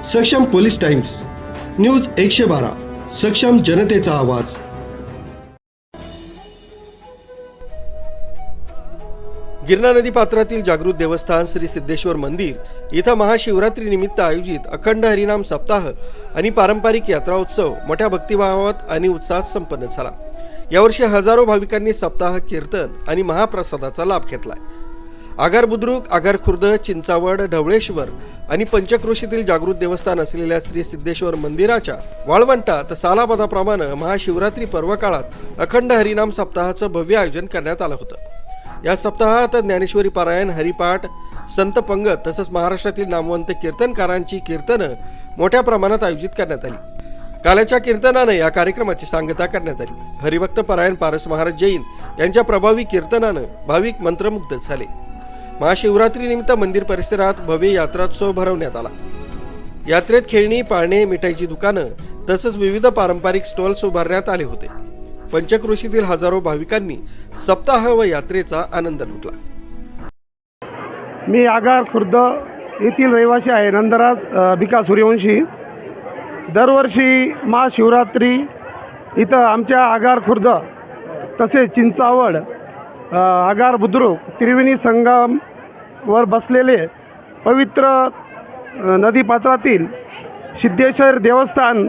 सक्षम police times, news 112, सक्षम जनतेचा आवाज. गिरणा नदी पात्रातील जागृत देवस्थान श्री सिद्धेश्वर मंदिर इथं महाशिवरात्री निमित्त आयोजित अखंड हरिनाम सप्ताह आणि पारंपरिक यात्रा उत्सव मोठ्या भक्तिभावात आणि उत्साहात संपन्न झाला. यावर्षी हजारो भाविकांनी सप्ताह, कीर्तन आणि महाप्रसादाचा लाभ घेतलाय. आगार बुद्रुक, आगार खुर्द, चिंचावड, ढवळेश्वर आणि पंचक्रोशीतील जागृत देवस्थान असलेल्या श्री सिद्धेश्वर मंदिराच्या वाळवंटात सालाबादाप्रमाणे महाशिवरात्री पर्व काळात अखंड हरिनाम सप्ताहाचं भव्य आयोजन करण्यात आलं होतं. या सप्ताहात ज्ञानेश्वरी पारायण, हरिपाठ, संत पंगत तसंच महाराष्ट्रातील नामवंत कीर्तनकारांची कीर्तनं मोठ्या प्रमाणात आयोजित करण्यात आली. काल्याच्या कीर्तनानं या कार्यक्रमाची सांगता करण्यात आली. हरिभक्त पारायण पारस महाराज जैन यांच्या प्रभावी कीर्तनानं भाविक मंत्रमुग्ध झाले. महाशिवरात्री निमित्त मंदिर परिसरात भव्य यात्रोत्सव भरवण्यात आला. यात्रेत खेळणी, पाळणे, मिठाईची दुकानं तसंच विविध पारंपरिक स्टॉल्स उभारण्यात आले होते. पंचक्रोशीतील हजारो भाविकांनी सप्ताह व यात्रेचा आनंद लुटला. मी आगार खुर्द येथील रहिवासी आहे. नंदराज बिका सूर्यवंशी. दरवर्षी महाशिवरात्री इथं आमच्या आगार खुर्द तसेच चिंचावड, आगार बुद्रुक, त्रिवेणी संगमवर बसलेले पवित्र नदीपात्रातील सिद्धेश्वर देवस्थान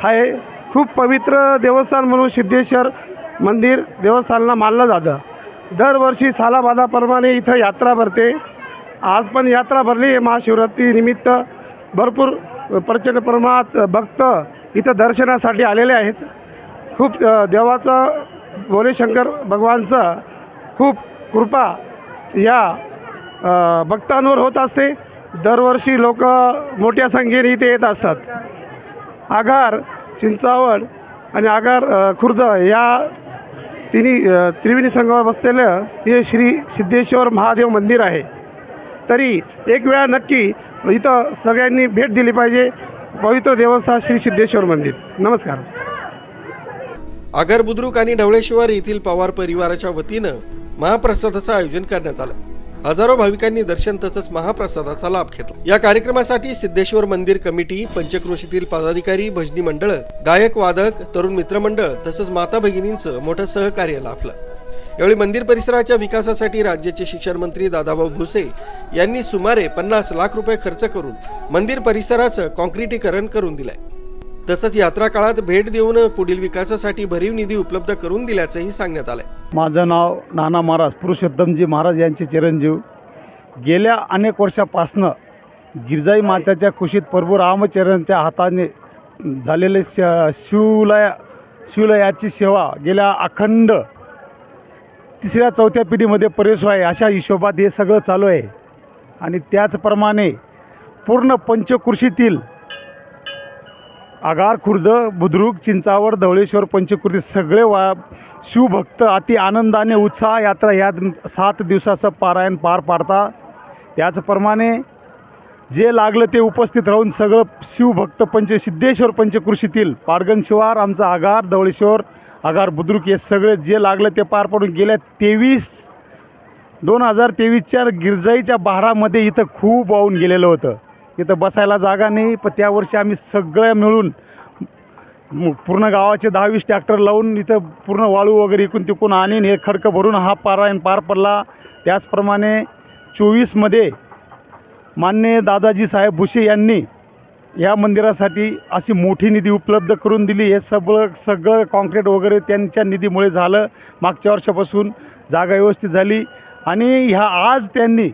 आहे. खूप पवित्र देवस्थान म्हणून सिद्धेश्वर मंदिर देवस्थानाला मानलं जातं. दरवर्षी सालाबादाप्रमाणे इथं यात्रा भरते. आज पण यात्रा भरली आहे. महाशिवरात्री निमित्त भरपूर प्रचंड प्रमाणात भक्त इथं दर्शनासाठी आलेले आहेत. खूप देवाचं, भोलेशंकर भगवानचं खूप कृपा या भक्तांवर होत असते. दरवर्षी लोक मोठ्या संख्येने इथे येत असतात. आगार, चिंचावड आणि आगार खुर्द या तिन्ही त्रिवेणी संगमावर बसलेलं हे श्री सिद्धेश्वर महादेव मंदिर आहे. तरी एक वेळा नक्की इथं सगळ्यांनी भेट दिली पाहिजे. पवित्र देवस्थान श्री सिद्धेश्वर मंदिर. नमस्कार. आगार बुद्रुक आणि ढवळेश्वर येथील पवार परिवाराच्या वतीनं महाप्रसादाचं आयोजन करण्यात आलं. हजारो भाविकांनी दर्शन तसंच महाप्रसादाचा लाभ घेतला. या कार्यक्रमासाठी सिद्धेश्वर मंदिर कमिटी, पंचक्रोशीतील पदाधिकारी, भजनी मंडळ, गायक, वादक, तरुण मित्रमंडळ तसंच माता भगिनींचं मोठं सहकार्य लाभलं. यावेळी मंदिर परिसराच्या विकासासाठी राज्याचे शिक्षण मंत्री दादाभाऊ भुसे यांनी सुमारे 50 लाख रुपये खर्च करून मंदिर परिसराचं कॉन्क्रिटीकरण करून दिलंय. तसंच यात्रा काळात भेट देऊन पुढील विकासासाठी भरीव निधी उपलब्ध करून दिल्याचंही सांगण्यात आलंय. माझं नाव नाना महाराज, पुरुषोत्तमजी महाराज यांचे चिरंजीव. गेल्या अनेक वर्षापासनं गिरजाई मात्याच्या कुशीत प्रभू रामचंद्रांच्या हाताने झालेले शिवलयाची सेवा गेल्या अखंड 3ऱ्या-4थ्या पिढीमध्ये प्रवेश आहे. अशा हिशोबात हे सगळं चालू आहे. आणि त्याचप्रमाणे पूर्ण पंचक्रोशीतील आगार खुर्द, बुद्रुक, चिंचावड, ढवळेश्वर, पंचक्रोशी सगळे शिवभक्त अति आनंदाने उत्साह यात्रा या 7 दिवसाचं पारायण पार पाडतात. त्याचप्रमाणे जे लागलं ते उपस्थित राहून सगळं शिवभक्त सिद्धेश्वर पंचक्रोशीतील पारगण शिवार, आमचं आगार, ढवळेश्वर, आगार बुद्रुक हे सगळे जे लागलं ते पार पडून गेल्या 2023च्या गिरजाईच्या बहारामध्ये इथं खूप वाहून गेलेलं होतं. इथं बसायला जागा नाही. पण त्यावर्षी आम्ही सगळं मिळून पूर्ण गावाचे 10-20 ट्रॅक्टर लावून इथं पूर्ण वाळू वगैरे इकून तिकून आणून हे खडकं भरून हा पारायण पार पडला. त्याचप्रमाणे 24मध्ये माननीय दादाजी साहेब भुसे यांनी या मंदिरासाठी अशी मोठी निधी उपलब्ध करून दिली. हे सगळं कॉन्क्रीट वगैरे त्यांच्या निधीमुळे झालं. मागच्या वर्षापासून जागा व्यवस्थित झाली. आणि आज त्यांनी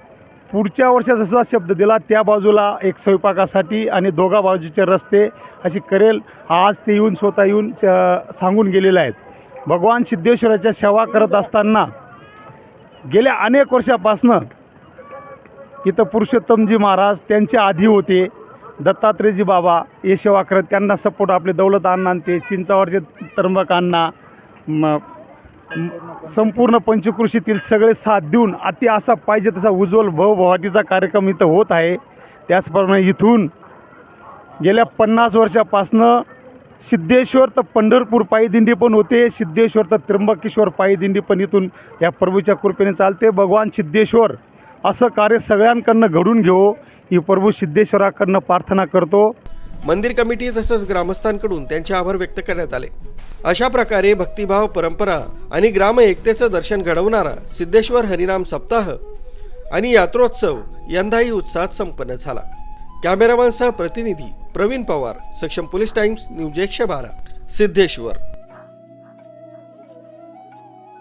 पुढच्या वर्षाचा सुद्धा शब्द दिला. त्या बाजूला एक स्वयंपाकासाठी आणि दोघा बाजूचे रस्ते अशी करेल. आज ते येऊन स्वतः येऊन सांगून गेलेले आहेत. भगवान सिद्धेश्वराच्या सेवा करत असताना गेल्या अनेक वर्षापासनं इथं पुरुषोत्तमजी महाराज त्यांचे आधी होते. दत्तात्रेयजी बाबा हे सेवा करत, त्यांना सपोर्ट आपले दौलत अण्णा, ते चिंचावडचे त्र्यंबक अण्णा, संपूर्ण पंचक्रोशीतील सगळे साथ देऊन अति असा पाहिजे तसा उज्ज्वल भवभवाटीचा कार्यक्रम इथं होत आहे. त्याचप्रमाणे इथून गेल्या 50 वर्षापासनं सिद्धेश्वर तर पंढरपूर पायीदिंडी पण होते. सिद्धेश्वर तर त्र्यंबकेश्वर पायीदिंडी पण इथून या प्रभूच्या कृपेने चालते. भगवान सिद्धेश्वर असं कार्य सगळ्यांकडनं घडून घेऊ ही प्रभू सिद्धेश्वराकडनं प्रार्थना करतो. मंदिर कमिटी तसंच ग्रामस्थांकडून त्यांचे आभार व्यक्त करण्यात आले. अशा प्रकारे भक्तिभाव, परंपरा आणि ग्राम एकतेचं दर्शन घडवणारा सिद्धेश्वर हरिनाम सप्ताह आणि यात्रोत्सव यंदाही उत्साहात संपन्न झाला. कॅमेरामॅनसह प्रतिनिधी प्रवीण पवार, सक्षम पोलीस टाइम्स, न्यूज 112, सिद्धेश्वर.